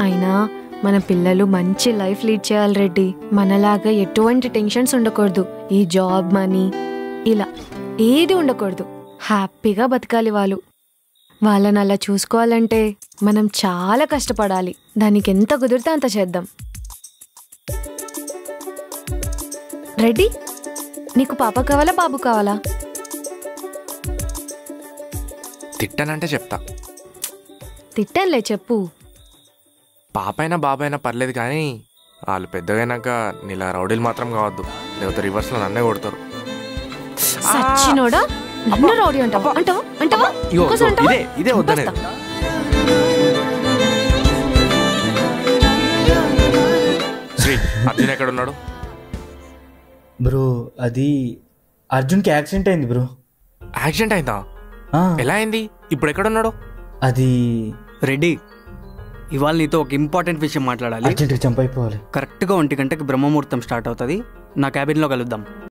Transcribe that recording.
అయినా మన పిల్లలు మంచి లైఫ్ లీడ్ చేయాలి రెడ్డి. మనలాగా ఎటువంటి టెన్షన్స్ ఉండకూడదు. ఈ జాబ్ మనీ ఇలా ఏది ఉండకూడదు. హ్యాపీగా బతకాలి వాళ్ళు. వాళ్ళని అలా చూసుకోవాలంటే మనం చాలా కష్టపడాలి. దానికి ఎంత కుదిరితే అంత చేద్దాం. రెడ్డి, నీకు పాప కావాలా బాబు కావాలా? తిట్టానంటే చెప్తా. తిట్టానులే, చెప్పు. పాపైనా బాబైనా పర్లేదు, కానీ వాళ్ళు పెద్దగైనాక నీలా రౌడీలు మాత్రం కావద్దు, లేకపోతే రివర్స్లో నన్నే కొడతారు. సచ్చినోడా, నన్ను రౌడీ అంటావా? అంటావా అంటావా? ఇదే వద్దనేది. శ్రీ, అర్జున్ ఎక్కడ ఉన్నాడు బ్రో? అది అర్జున్కి యాక్సిడెంట్ అయింది బ్రో. యాక్సిడెంట్ అయిందా? ఎలా అయింది? ఇప్పుడు ఎక్కడున్నాడు? అది రెడ్డి, ఇవాళ నీతో ఒక ఇంపార్టెంట్ విషయం మాట్లాడాలి. అర్జెంట్గా జంప్ అయిపోవాలి. కరెక్ట్గా 1 గంటకి బ్రహ్మముహూర్తం స్టార్ట్ అవుతుంది. నా క్యాబిన్లో కలుద్దాం.